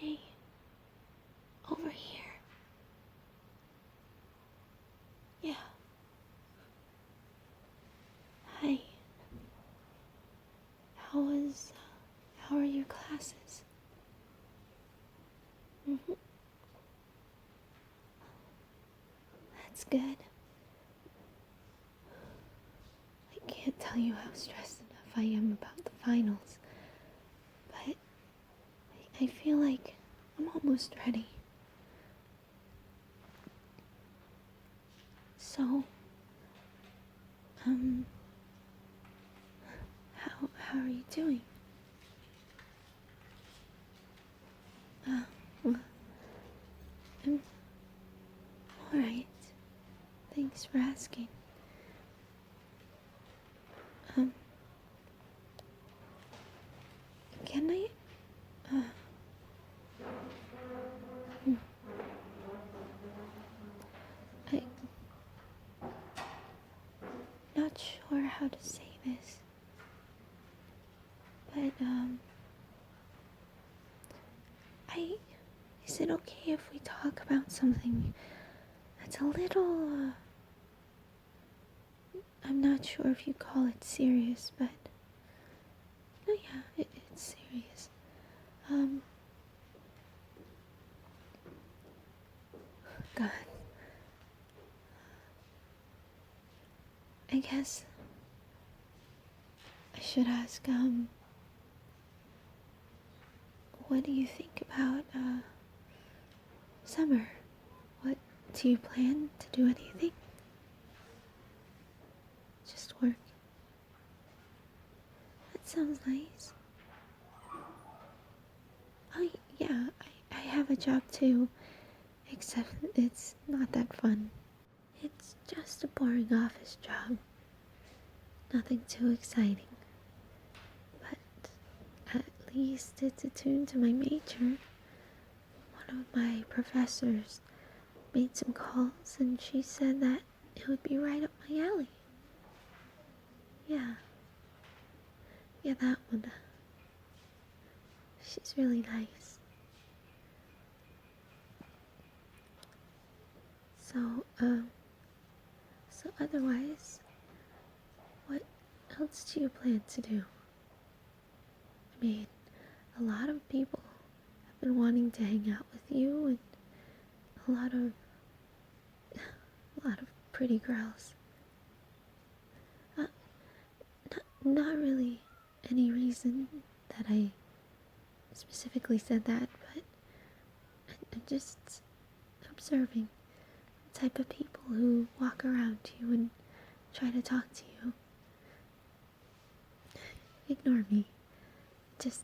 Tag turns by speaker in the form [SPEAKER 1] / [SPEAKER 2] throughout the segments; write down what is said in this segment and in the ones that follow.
[SPEAKER 1] Hey, over here. Yeah. Hi. How are your classes? That's good. I can't tell you how stressed enough I am about the finals, but I feel like I'm almost ready. So, um, how are you doing? Well, I'm alright. Thanks for asking. Um, can I, uh, hmm, I'm not sure how to say this, but, is it okay if we talk about something that's a little, I'm not sure if you call it serious, but, oh yeah, it's serious. God, I guess I should ask, what do you think about, summer? What, do you plan to do anything? Just work? That sounds nice. Oh, yeah, I have a job too, except it's not that fun. It's just a boring office job. Nothing too exciting. But at least it's attuned to my major. One of my professors made some calls and she said that it would be right up my alley. Yeah. Yeah, that one. She's really nice. So, so otherwise, what else do you plan to do? I mean, a lot of people have been wanting to hang out with you and a lot of pretty girls. Uh, not really any reason that I specifically said that, but I'm just observing the type of people who walk around you and try to talk to you. Ignore me. Just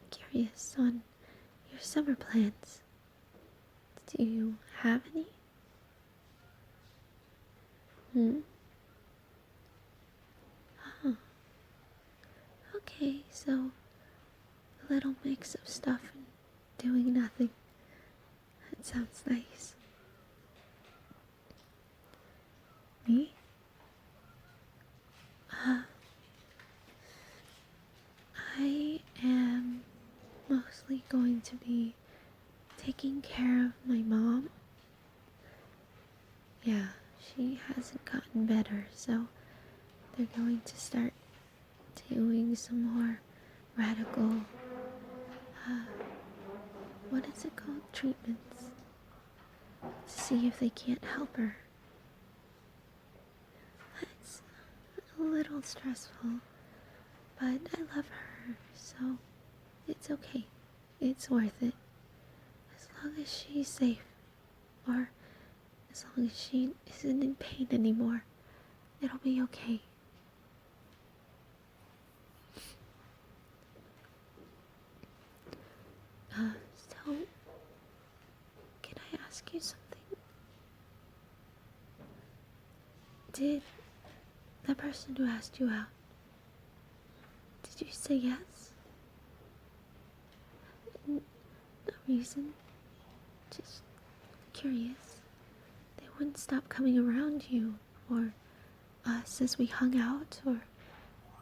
[SPEAKER 1] curious on your summer plans. Do you have any? Oh, okay, so a little mix of stuff and doing nothing. That sounds nice. Me? Uh, I am mostly going to be taking care of my mom. Yeah, she hasn't gotten better, so they're going to start doing some more radical, uh, what is it called? Treatments. To see if they can't help her. It's a little stressful, but I love her, so it's okay. It's worth it. As long as she's safe, or as long as she isn't in pain anymore, it'll be okay. So, can I ask you something? Did the person who asked you out, did you say yes? No reason, just curious. They wouldn't stop coming around you, or us as we hung out, or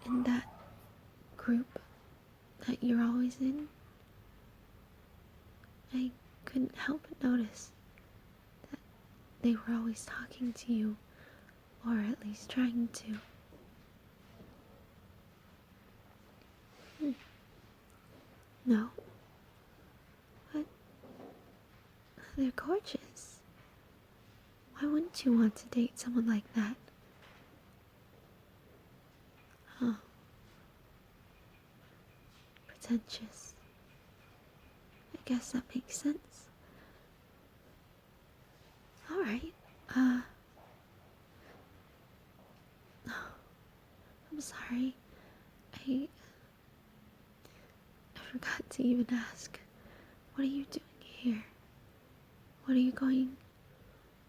[SPEAKER 1] in that group that you're always in. I couldn't help but notice that they were always talking to you, or at least trying to. No? But they're gorgeous. Why wouldn't you want to date someone like that? Huh. Pretentious. I guess that makes sense. Alright, I'm sorry. I forgot to even ask. What are you doing here? What are you going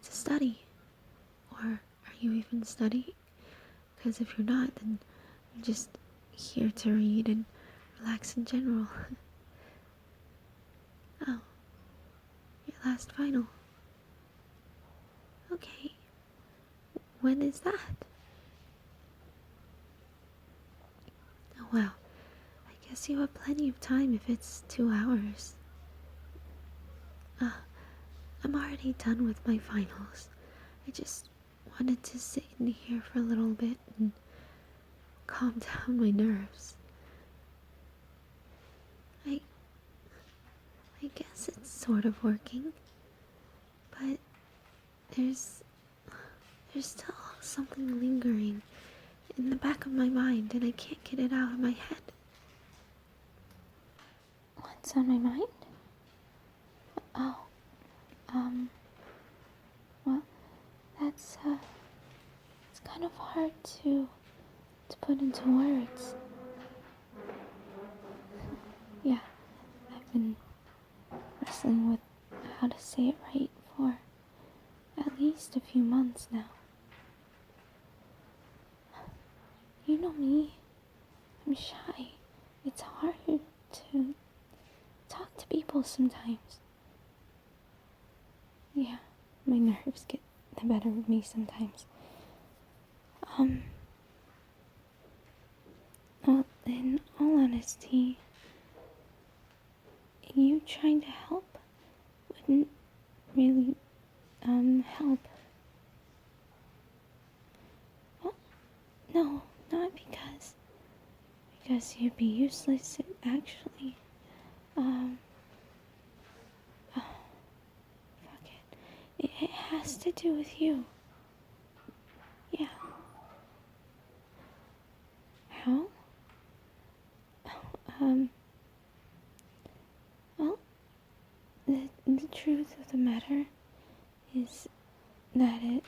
[SPEAKER 1] to study? Or are you even studying? Because if you're not, then you're just here to read and relax in general. Oh, your last final. Okay. When is that? Oh well, I guess you have plenty of time if it's 2 hours. I'm already done with my finals. I just wanted to sit in here for a little bit and calm down my nerves. I guess it's sort of working, but there's still something lingering in the back of my mind and I can't get it out of my head. What's on my mind? Oh, well, it's kind of hard to put into words. Yeah, I've been wrestling with how to say it right for at least a few months now. You know me, I'm shy. It's hard to talk to people sometimes. Yeah, my nerves get the better of me sometimes. Well, in all honesty, you trying to help wouldn't really, help. Well, no, not because you'd be useless. It actually, fuck it. It has to do with you. Yeah. How? Well, the truth of the matter is that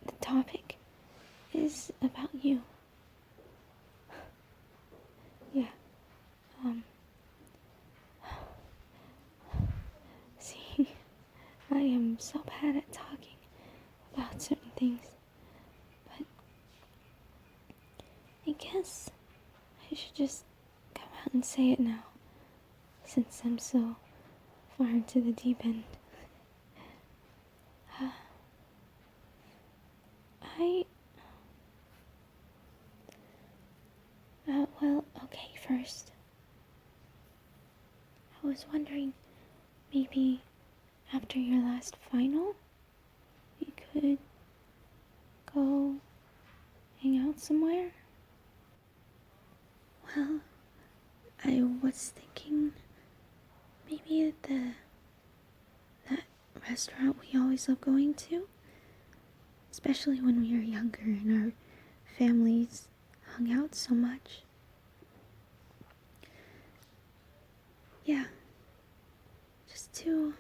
[SPEAKER 1] the topic is about you. Yeah, see, I am so bad at talking about certain things, but I guess I should just come out and say it now, since I'm so far into the deep end. I, well, okay, first, I was wondering, maybe after your last final, we could go hang out somewhere? Well, I was thinking maybe at that restaurant we always love going to, especially when we were younger and our families hung out so much. Yeah, just to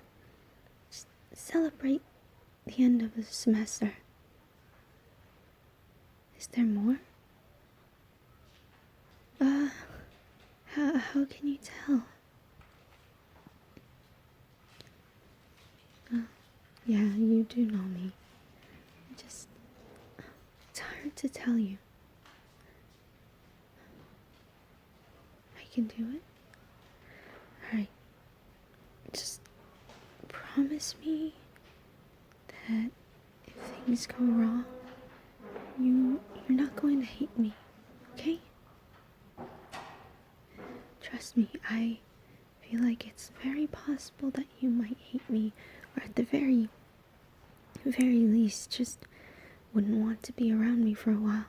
[SPEAKER 1] celebrate the end of the semester. Is there more? How can you tell? Yeah, you do know me. It's hard to tell you. I can do it. Alright, just promise me that if things go wrong, you're not going to hate me, okay? Trust me, I feel like it's very possible that you might hate me, or at the very least, just wouldn't want to be around me for a while.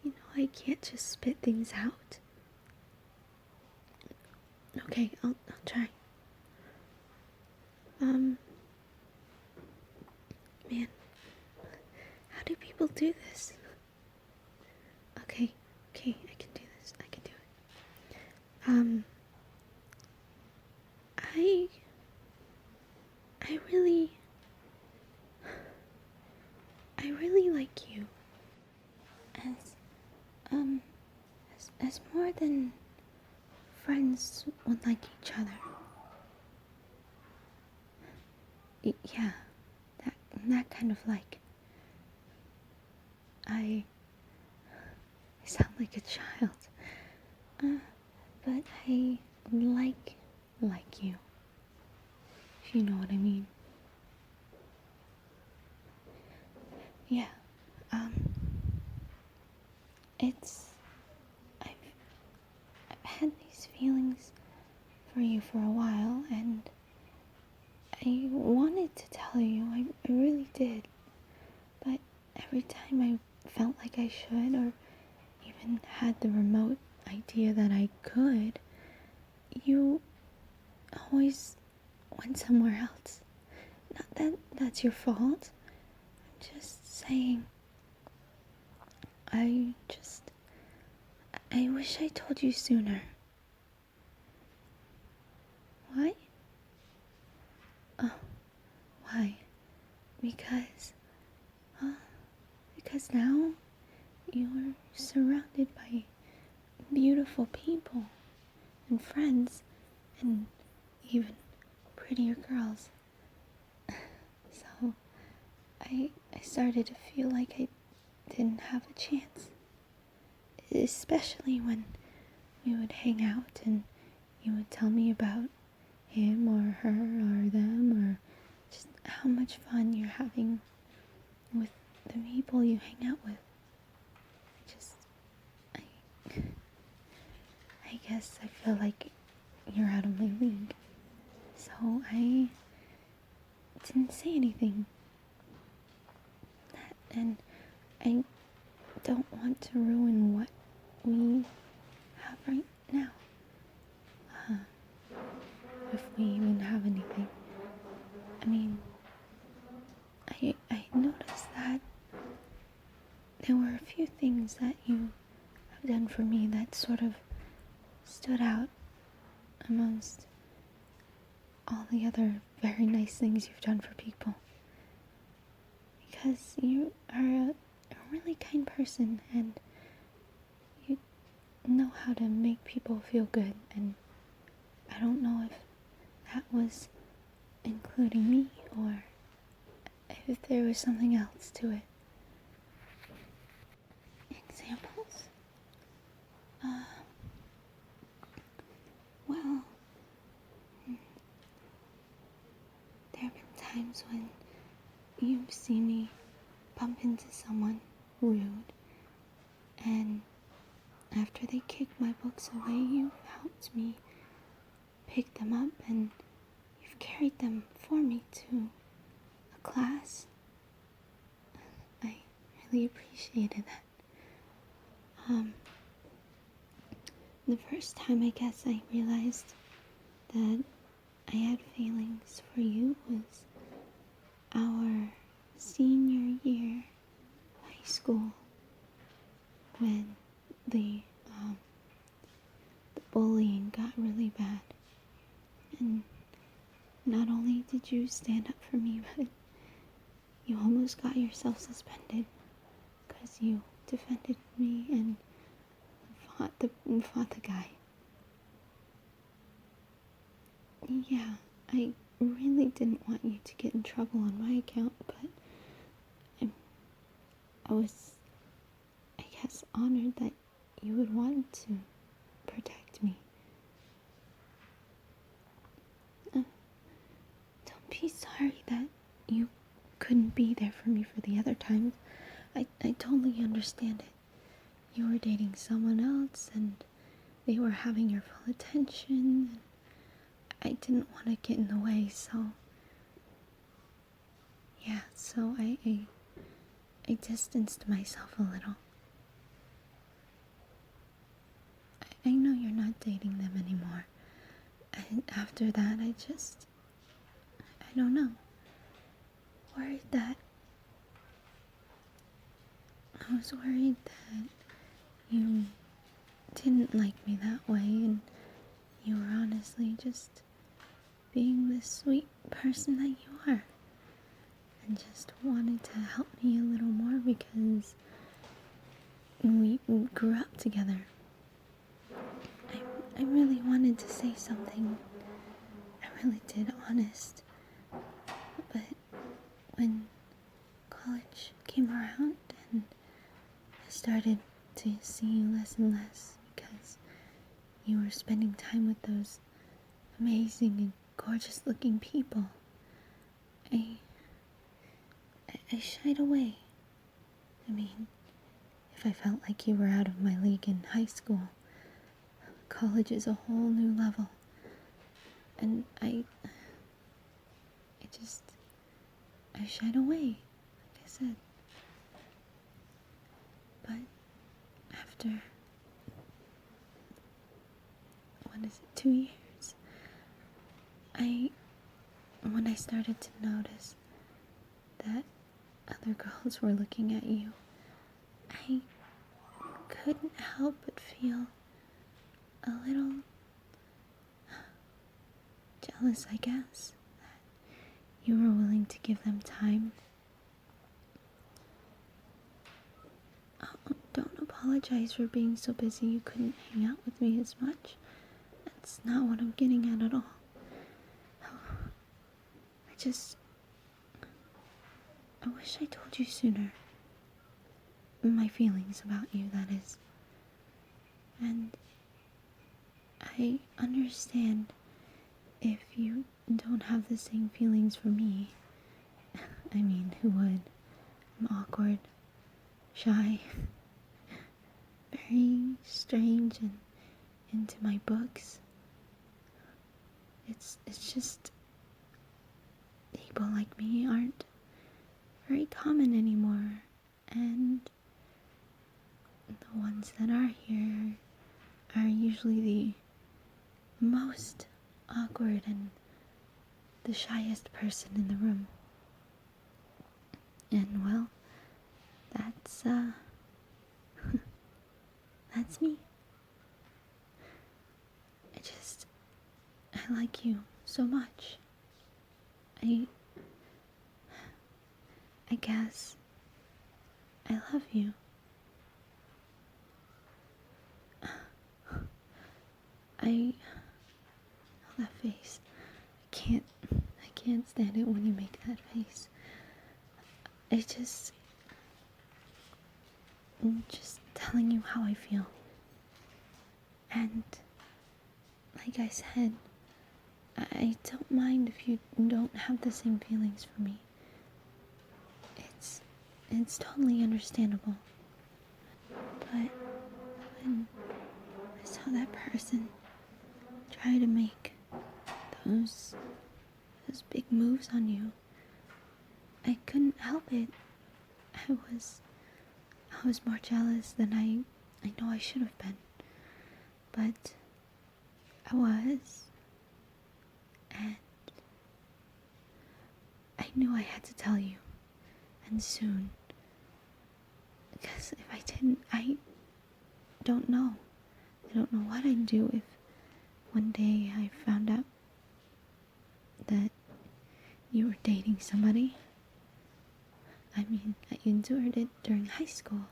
[SPEAKER 1] You know, I can't just spit things out. Okay, I'll try. Man, how do people do this? Okay, I can do this. I can do it. I really like you. As, as more than friends would like each other. Yeah, that kind of like. I sound like a child. But I like you. If you know what I mean. Yeah, it's, I've had these feelings for you for a while, and I wanted to tell you, I really did, but every time I felt like I should, or even had the remote idea that I could, you always went somewhere else. Not that that's your fault. I'm just saying, I wish I told you sooner. Why? Oh, why? Because, because now you're surrounded by beautiful people and friends and even prettier girls. So I started to feel like I didn't have a chance. Especially when we would hang out and you would tell me about him or her or them, or just how much fun you're having with the people you hang out with. I guess I feel like you're out of my league. So I didn't say anything. And I don't want to ruin what we have right now. If we even have anything. I mean, I noticed that there were a few things that you have done for me that sort of stood out amongst all the other very nice things you've done for people. Because you are a really kind person, and you know how to make people feel good, and I don't know if that was including me or if there was something else to it. Examples? Well, there have been times when you've seen me bump into someone rude, and after they kicked my books away, you've helped me pick them up, and you've carried them for me to a class. I really appreciated that. The first time I guess I realized that I had feelings for you was our senior year high school, when the bullying got really bad. And not only did you stand up for me, but you almost got yourself suspended because you defended me and fought the guy. Yeah, I really didn't want you to get in trouble on my account, but I was, I guess, honored that you would want to protect me. Don't be sorry that you couldn't be there for me for the other times. I totally understand it. You were dating someone else, and they were having your full attention. I didn't want to get in the way, so yeah, so I distanced myself a little. I know you're not dating them anymore. And after that, I don't know. Worried that, I was worried that you didn't like me that way, and you were honestly just being the sweet person that you are. And just wanted to help me a little more because we grew up together. I really wanted to say something. I really did, honest. But when college came around and I started to see you less and less because you were spending time with those amazing and gorgeous looking people, I shied away. I mean, if I felt like you were out of my league in high school, college is a whole new level. And I shied away, like I said. But after, 2 years, when I started to notice that other girls were looking at you, I couldn't help but feel a little jealous, I guess, that you were willing to give them time. Oh, don't apologize for being so busy you couldn't hang out with me as much. That's not what I'm getting at all. I wish I told you sooner. My feelings about you, that is. And I understand if you don't have the same feelings for me. I mean, who would? I'm awkward, shy, very strange, and into my books. It's just people like me aren't very common anymore, and the ones that are here are usually the most awkward and the shyest person in the room. And well, that's that's me. I like you so much. I guess I love you. That face. I can't stand it when you make that face. I'm just telling you how I feel. And like I said, I don't mind if you don't have the same feelings for me. It's totally understandable. But when I saw that person try to make those big moves on you, I couldn't help it. I was more jealous than I know I should have been. But I was. And I knew I had to tell you. And soon. Because if I didn't, I don't know. I don't know what I'd do if one day I found out that you were dating somebody. I mean, I endured it during high school.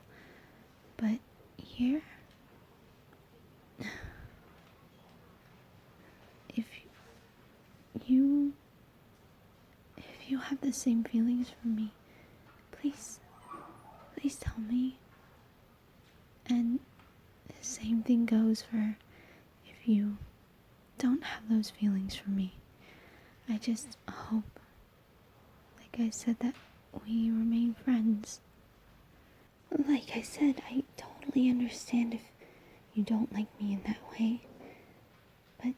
[SPEAKER 1] But here, if you have the same feelings for me, please tell me. And the same thing goes for if you don't have those feelings for me. I just hope, like I said, that we remain friends. Like I said, I totally understand if you don't like me in that way. But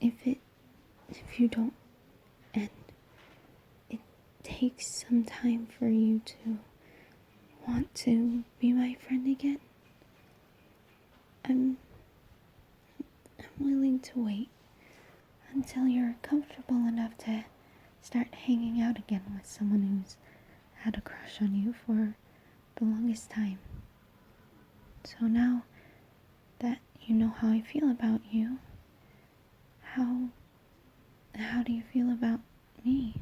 [SPEAKER 1] if you don't, and it takes some time for you to want to be my friend again, I'm willing to wait until you're comfortable enough to start hanging out again with someone who's had a crush on you for the longest time. So now that you know how I feel about you, how do you feel about me?